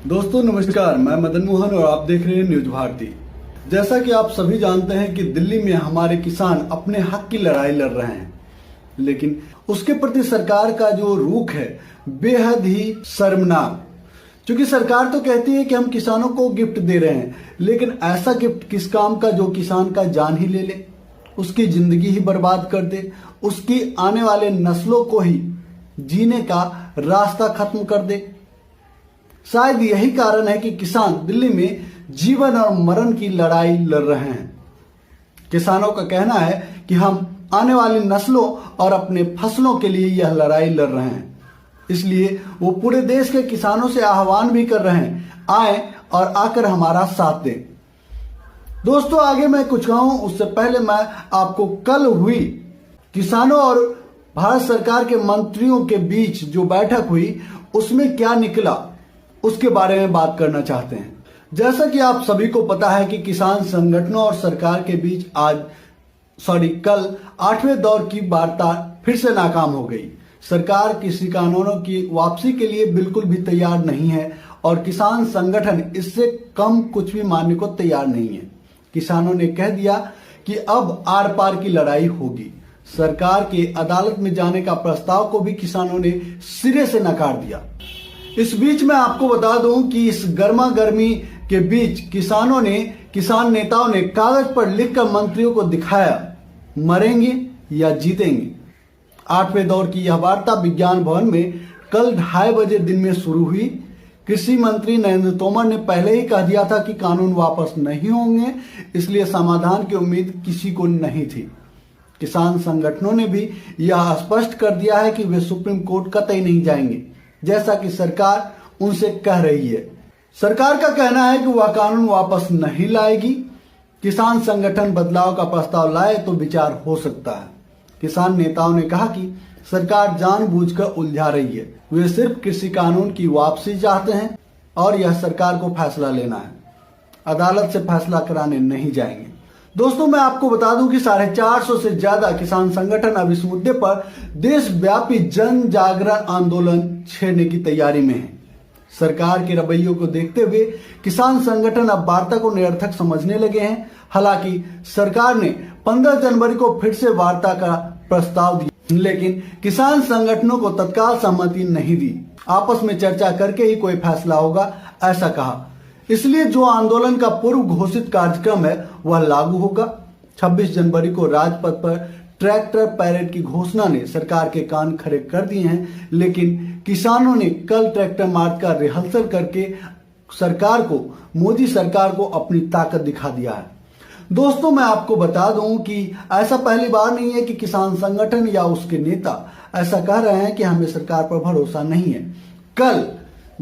दोस्तों नमस्कार, मैं मदन मोहन और आप देख रहे हैं न्यूज भारती। जैसा कि आप सभी जानते हैं कि दिल्ली में हमारे किसान अपने हक की लड़ाई लड़ रहे हैं, लेकिन उसके प्रति सरकार का जो रुख है बेहद ही शर्मनाक। क्योंकि सरकार तो कहती है कि हम किसानों को गिफ्ट दे रहे हैं, लेकिन ऐसा गिफ्ट किस काम का जो किसान का जान ही ले ले, उसकी जिंदगी ही बर्बाद कर दे, उसकी आने वाले नस्लों को ही जीने का रास्ता खत्म कर दे। शायद यही कारण है कि किसान दिल्ली में जीवन और मरण की लड़ाई लड़ रहे हैं। किसानों का कहना है कि हम आने वाली नस्लों और अपने फसलों के लिए यह लड़ाई लड़ रहे हैं, इसलिए वो पूरे देश के किसानों से आह्वान भी कर रहे हैं, आए और आकर हमारा साथ दें। दोस्तों आगे मैं कुछ कहूं उससे पहले मैं आपको कल हुई किसानों और भारत सरकार के मंत्रियों के बीच जो बैठक हुई उसमें क्या निकला उसके बारे में बात करना चाहते हैं। जैसा कि आप सभी को पता है कि किसान संगठनों और सरकार के बीच कल 8वें दौर की वार्ता फिर से नाकाम हो गई। सरकार कृषि कानूनों की वापसी के लिए बिल्कुल भी तैयार नहीं है और किसान संगठन इससे कम कुछ भी मानने को तैयार नहीं है। किसानों ने कह दिया कि अब आर पार की लड़ाई होगी। सरकार के अदालत में जाने का प्रस्ताव को भी किसानों ने सिरे से नकार दिया। इस बीच मैं आपको बता दूं कि इस गर्मा गर्मी के बीच किसान नेताओं ने कागज पर लिखकर मंत्रियों को दिखाया मरेंगे या जीतेंगे। 8वें दौर की यह वार्ता विज्ञान भवन में कल 2:30 बजे दिन में शुरू हुई। कृषि मंत्री नरेंद्र तोमर ने पहले ही कह दिया था कि कानून वापस नहीं होंगे, इसलिए समाधान की उम्मीद किसी को नहीं थी। किसान संगठनों ने भी यह स्पष्ट कर दिया है कि वे सुप्रीम कोर्ट कतई नहीं जाएंगे, जैसा कि सरकार उनसे कह रही है। सरकार का कहना है कि वह कानून वापस नहीं लाएगी। किसान संगठन बदलाव का प्रस्ताव लाए तो विचार हो सकता है। किसान नेताओं ने कहा कि सरकार जानबूझकर उलझा रही है, वे सिर्फ कृषि कानून की वापसी चाहते हैं और यह सरकार को फैसला लेना है, अदालत से फैसला कराने नहीं जाएंगे। दोस्तों मैं आपको बता दूं कि 450 से ज्यादा किसान संगठन अब इस मुद्दे पर देशव्यापी जन जागरण आंदोलन छेड़ने की तैयारी में है। सरकार के रवैयों को देखते हुए किसान संगठन अब वार्ता को निरर्थक समझने लगे हैं। हालांकि सरकार ने 15 जनवरी को फिर से वार्ता का प्रस्ताव दिया, लेकिन किसान संगठनों को तत्काल सहमति नहीं दी। आपस में चर्चा करके ही कोई फैसला होगा, ऐसा कहा। इसलिए जो आंदोलन का पूर्व घोषित कार्यक्रम है वह लागू होगा। 26 जनवरी को राजपथ पर ट्रैक्टर पैरेड की घोषणा ने सरकार के कान खड़े कर दिए हैं, लेकिन किसानों ने कल ट्रैक्टर मार्च का रिहर्सल करके मोदी सरकार को अपनी ताकत दिखा दिया है। दोस्तों मैं आपको बता दूं कि ऐसा पहली बार नहीं है कि किसान संगठन या उसके नेता ऐसा कह रहे हैं कि हमें सरकार पर भरोसा नहीं है। कल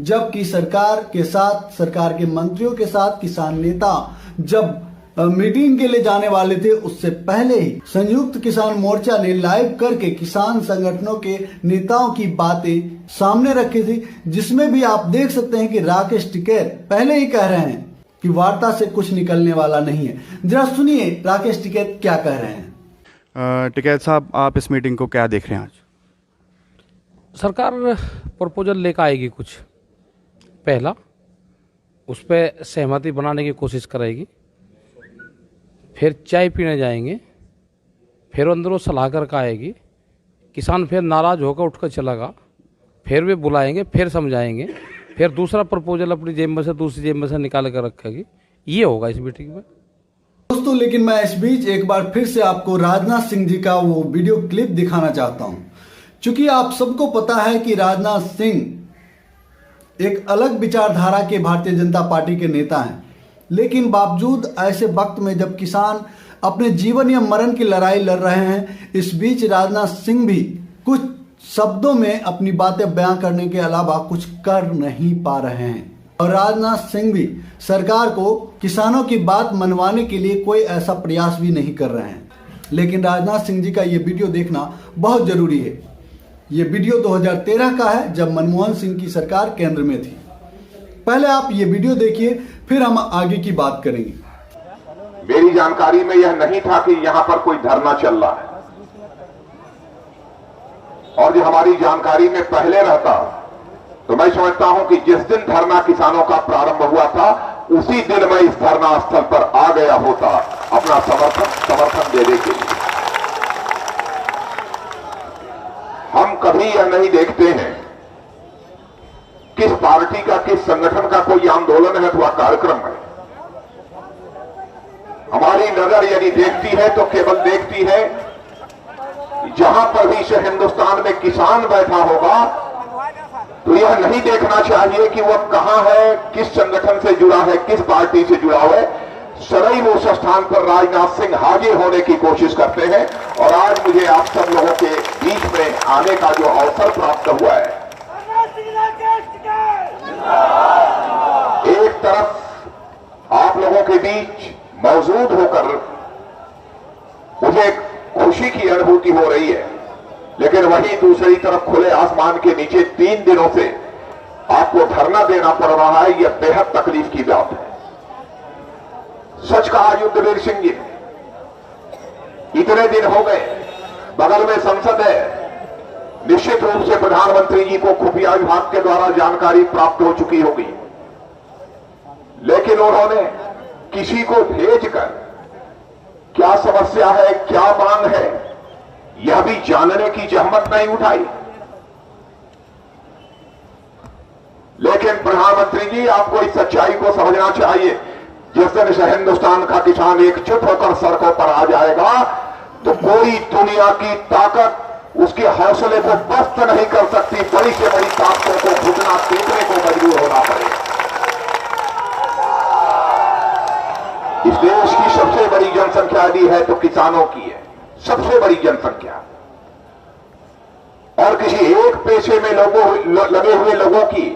जबकि सरकार के मंत्रियों के साथ किसान नेता जब मीटिंग के लिए जाने वाले थे, उससे पहले ही संयुक्त किसान मोर्चा ने लाइव करके किसान संगठनों के नेताओं की बातें सामने रखी थी, जिसमें भी आप देख सकते हैं कि राकेश टिकैत पहले ही कह रहे हैं कि वार्ता से कुछ निकलने वाला नहीं है। जरा सुनिए राकेश टिकैत क्या कह रहे हैं। टिकैत साहब, आप इस मीटिंग को क्या देख रहे हैं? आज सरकार प्रपोजल लेकर आएगी कुछ, पहला उस पर सहमति बनाने की कोशिश करेगी, फिर चाय पीने जाएंगे, फिर अंदरों सलाह करके आएगी, किसान फिर नाराज होकर उठकर चलेगा, फिर वे बुलाएंगे, फिर समझाएंगे, फिर दूसरा प्रपोजल अपनी जेब में से दूसरी जेब में से निकाल कर रखेगी। ये होगा इस मीटिंग में। दोस्तों लेकिन मैं इस बीच एक बार फिर से आपको राजनाथ सिंह जी का वो वीडियो क्लिप दिखाना चाहता हूं। क्योंकि आप सबको पता है कि राजनाथ सिंह एक अलग विचारधारा के भारतीय जनता पार्टी के नेता हैं, लेकिन बावजूद ऐसे वक्त में जब किसान अपने जीवन या मरण की लड़ाई लड़ रहे हैं, इस बीच राजनाथ सिंह भी कुछ शब्दों में अपनी बातें बयां करने के अलावा कुछ कर नहीं पा रहे हैं। और राजनाथ सिंह भी सरकार को किसानों की बात मनवाने के लिए कोई ऐसा प्रयास भी नहीं कर रहे हैं। लेकिन राजनाथ सिंह जी का ये वीडियो देखना बहुत जरूरी है। ये वीडियो 2013 का है, जब मनमोहन सिंह की सरकार केंद्र में थी। पहले आप ये वीडियो देखिए, फिर हम आगे की बात करेंगे। मेरी जानकारी में यह नहीं था कि यहां पर कोई धरना चल रहा है, और जो हमारी जानकारी में पहले रहता तो मैं समझता हूं कि जिस दिन धरना किसानों का प्रारंभ हुआ था उसी दिन मैं इस धरना स्थल पर आ गया होता अपना समर्थन देने के लिए। हम कभी यह नहीं देखते हैं किस पार्टी का, किस संगठन का कोई आंदोलन है अथवा कार्यक्रम है। हमारी नजर यदि देखती है तो केवल देखती है जहां पर भी से हिंदुस्तान में किसान बैठा होगा तो यह नहीं देखना चाहिए कि वह कहां है, किस संगठन से जुड़ा है, किस पार्टी से जुड़ा है। सदैव उस स्थान पर राजनाथ सिंह हाजिर होने की कोशिश करते हैं और आज मुझे आप सब लोगों के बीच में आने का जो अवसर प्राप्त हुआ है, एक तरफ आप लोगों के बीच मौजूद होकर मुझे खुशी की अनुभूति हो रही है, लेकिन वहीं दूसरी तरफ खुले आसमान के नीचे 3 दिनों से आपको धरना देना पड़ रहा है। यह बेहद तकलीफ की बात है। सच कहा युद्धवीर सिंह जी, इतने दिन हो गए, बगल में संसद है, निश्चित रूप से प्रधानमंत्री जी को खुफिया विभाग के द्वारा जानकारी प्राप्त हो चुकी होगी, लेकिन उन्होंने किसी को भेजकर क्या समस्या है, क्या मांग है, यह भी जानने की जहमत नहीं उठाई। लेकिन प्रधानमंत्री जी, आपको इस सच्चाई को समझना चाहिए, जिस दिन से हिंदुस्तान का किसान एकजुट होकर सड़कों पर आ जाएगा तो कोई दुनिया की ताकत उसके हौसले को पस्त नहीं कर सकती। बड़ी से बड़ी ताकतों को घुटना टेकने को मजबूर होना पड़ेगा। इस देश की सबसे बड़ी जनसंख्या यदि है तो किसानों की है, सबसे बड़ी जनसंख्या। और किसी एक पेशे में लगे हुए लोगों की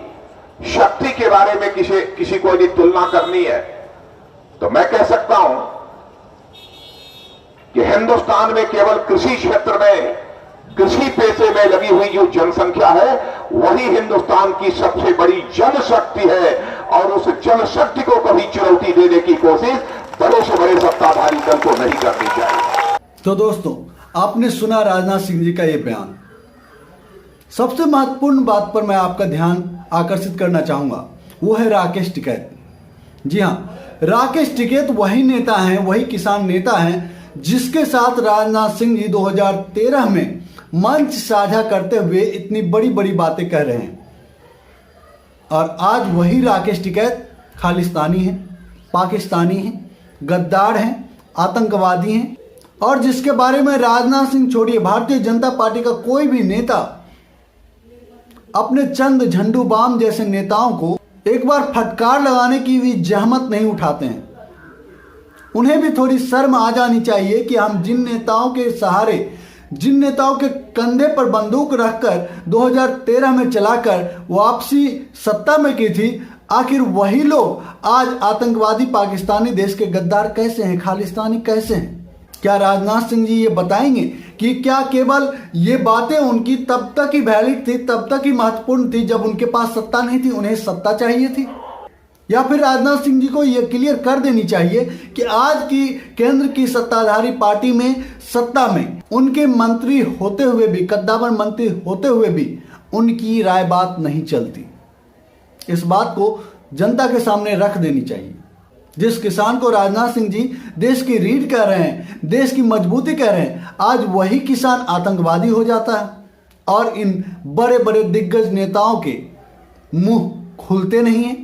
शक्ति के बारे में किसी को यदि तुलना करनी है तो मैं कह सकता हूं कि हिंदुस्तान में केवल कृषि क्षेत्र में, कृषि पेशे में लगी हुई जो जनसंख्या है वही हिंदुस्तान की सबसे बड़ी जनशक्ति है। और उस जनशक्ति को कभी चुनौती देने की कोशिश बड़े से बड़े सत्ताधारी दल को नहीं करनी चाहिए। तो दोस्तों, आपने सुना राजनाथ सिंह जी का ये बयान। सबसे महत्वपूर्ण बात पर मैं आपका ध्यान आकर्षित करना चाहूंगा, वो है राकेश टिकैत। जी हाँ, राकेश टिकैत वही नेता हैं, वही किसान नेता हैं जिसके साथ राजनाथ सिंह जी 2013 में मंच साझा करते हुए इतनी बड़ी बड़ी बातें कह रहे हैं। और आज वही राकेश टिकैत खालिस्तानी हैं, पाकिस्तानी हैं, गद्दार हैं, आतंकवादी हैं, और जिसके बारे में राजनाथ सिंह छोड़िए, भारतीय जनता पार्टी का कोई भी नेता अपने चंद झंडू बाम जैसे नेताओं को एक बार फटकार लगाने की भी जहमत नहीं उठाते हैं। उन्हें भी थोड़ी शर्म आ जानी चाहिए कि हम जिन नेताओं के सहारे, जिन नेताओं के कंधे पर बंदूक रखकर 2013 में चलाकर वापसी सत्ता में की थी, आखिर वही लोग आज आतंकवादी पाकिस्तानी देश के गद्दार कैसे हैं, खालिस्तानी कैसे हैं? क्या राजनाथ सिंह जी ये बताएंगे कि क्या केवल ये बातें उनकी तब तक ही वैलिड थी, तब तक ही महत्वपूर्ण थी जब उनके पास सत्ता नहीं थी, उन्हें सत्ता चाहिए थी? या फिर राजनाथ सिंह जी को ये क्लियर कर देनी चाहिए कि आज की केंद्र की सत्ताधारी पार्टी में, सत्ता में उनके मंत्री होते हुए भी, कद्दावर मंत्री होते हुए भी उनकी राय बात नहीं चलती। इस बात को जनता के सामने रख देनी चाहिए। जिस किसान को राजनाथ सिंह जी देश की रीढ़ कह रहे हैं, देश की मजबूती कह रहे हैं, आज वही किसान आतंकवादी हो जाता है और इन बड़े बड़े दिग्गज नेताओं के मुंह खुलते नहीं हैं,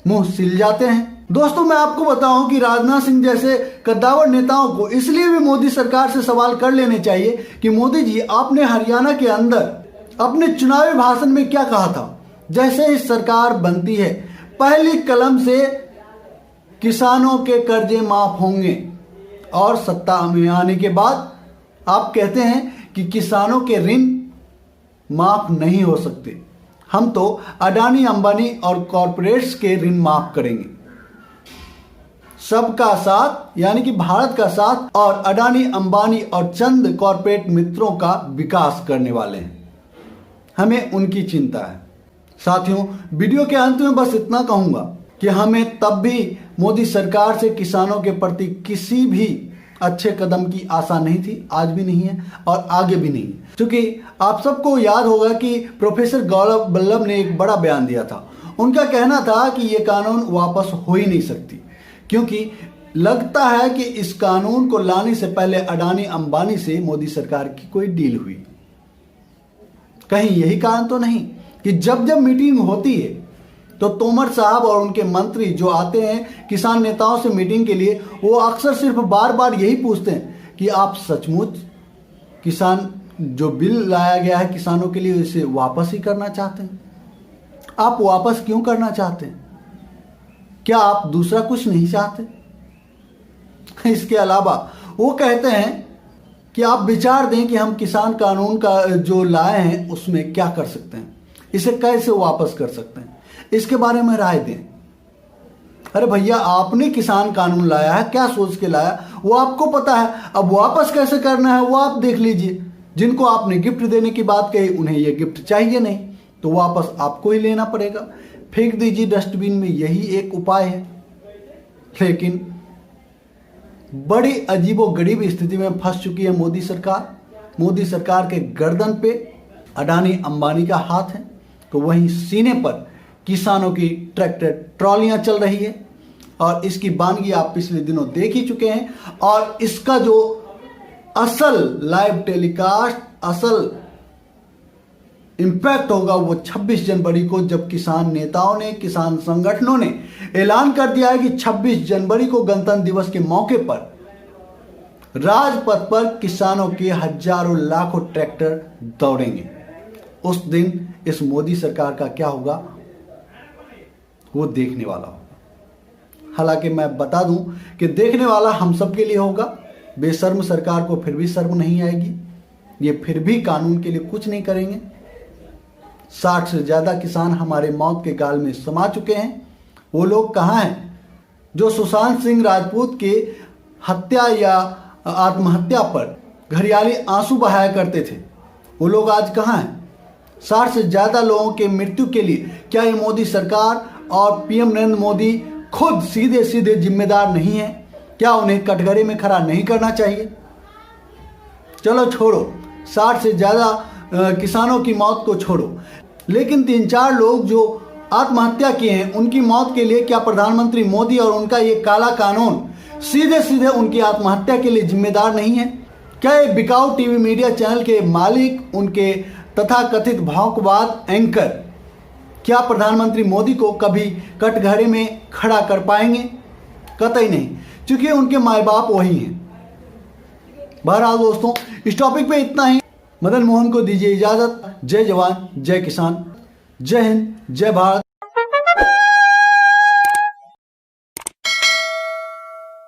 मुंह सिल जाते हैं। दोस्तों, मैं आपको बताऊं कि राजनाथ सिंह जैसे कद्दावर नेताओं को इसलिए भी मोदी सरकार से सवाल कर लेने चाहिए कि मोदी जी, आपने हरियाणा के अंदर अपने चुनावी भाषण में क्या कहा था? जैसे ही सरकार बनती है पहली कलम से किसानों के कर्जे माफ होंगे, और सत्ता में आने के बाद आप कहते हैं कि किसानों के ऋण माफ नहीं हो सकते, हम तो अडानी, अंबानी और कॉरपोरेट्स के ऋण माफ करेंगे। सबका साथ यानी कि भारत का साथ, और अडानी, अंबानी और चंद कॉरपोरेट मित्रों का विकास करने वाले हैं। हमें उनकी चिंता है। साथियों, वीडियो के अंत में बस इतना कहूंगा कि हमें तब भी मोदी सरकार से किसानों के प्रति किसी भी अच्छे कदम की आशा नहीं थी, आज भी नहीं है और आगे भी नहीं। क्योंकि आप सबको याद होगा कि प्रोफेसर गौरव वल्लभ ने एक बड़ा बयान दिया था। उनका कहना था कि ये कानून वापस हो ही नहीं सकती, क्योंकि लगता है कि इस कानून को लाने से पहले अडानी अंबानी से मोदी सरकार की कोई डील हुई। कहीं यही कारण तो नहीं कि जब जब मीटिंग होती है तो तोमर साहब और उनके मंत्री जो आते हैं किसान नेताओं से मीटिंग के लिए, वो अक्सर सिर्फ बार बार यही पूछते हैं कि आप सचमुच किसान जो बिल लाया गया है किसानों के लिए उसे वापस ही करना चाहते हैं? आप वापस क्यों करना चाहते हैं? क्या आप दूसरा कुछ नहीं चाहते? इसके अलावा वो कहते हैं कि आप विचार दें कि हम किसान कानून का जो लाए हैं उसमें क्या कर सकते हैं, इसे कैसे वापस कर सकते हैं, इसके बारे में राय दें। अरे भैया, आपने किसान कानून लाया है, क्या सोच के लाया वो आपको पता है। अब वापस कैसे करना है वो आप देख लीजिए। जिनको आपने गिफ्ट देने की बात कही उन्हें ये गिफ्ट चाहिए नहीं, तो वापस आपको ही लेना पड़ेगा। फेंक दीजिए डस्टबिन में, यही एक उपाय है। लेकिन बड़ी अजीबोगरीब स्थिति में फंस चुकी है मोदी सरकार। मोदी सरकार के गर्दन पे अडानी अंबानी का हाथ है, तो वहीं सीने पर किसानों की ट्रैक्टर ट्रॉलियां चल रही है। और इसकी बानगी आप पिछले दिनों देख ही चुके हैं। और इसका जो असल लाइव टेलीकास्ट, असल इम्पैक्ट होगा वो 26 जनवरी को, जब किसान नेताओं ने, किसान संगठनों ने ऐलान कर दिया है कि 26 जनवरी को गणतंत्र दिवस के मौके पर राजपथ पर किसानों के हजारों लाखों ट्रैक्टर दौड़ेंगे। उस दिन इस मोदी सरकार का क्या होगा वो देखने वाला होगा। हालांकि मैं बता दूं कि देखने वाला हम सब के लिए होगा। बेशर्म सरकार को फिर भी शर्म नहीं आएगी, ये फिर भी कानून के लिए कुछ नहीं करेंगे। 60 से ज्यादा किसान हमारे मौत के गाल में समा चुके हैं। वो लोग कहाँ हैं जो सुशांत सिंह राजपूत के हत्या या आत्महत्या पर घरियाली आंसू बहाया करते थे? वो लोग आज कहाँ हैं? 60 से ज्यादा लोगों के मृत्यु के लिए क्या ये मोदी सरकार और पीएम नरेंद्र मोदी खुद सीधे सीधे जिम्मेदार नहीं है? क्या उन्हें कटघरे में खड़ा नहीं करना चाहिए? चलो छोड़ो, 60 से ज्यादा किसानों की मौत को छोड़ो, लेकिन 3-4 लोग जो आत्महत्या किए हैं उनकी मौत के लिए क्या प्रधानमंत्री मोदी और उनका ये काला कानून सीधे सीधे उनकी आत्महत्या के लिए जिम्मेदार नहीं है? क्या ये बिकाऊ टीवी मीडिया चैनल के मालिक, उनके तथाकथित भौंकवाद एंकर, क्या प्रधानमंत्री मोदी को कभी कटघरे में खड़ा कर पाएंगे? कतई नहीं, क्योंकि उनके माए बाप वही हैं। बहरहाल दोस्तों, इस टॉपिक पे इतना ही। मदन मोहन को दीजिए इजाजत। जय जवान, जय किसान, जय हिंद, जय भारत।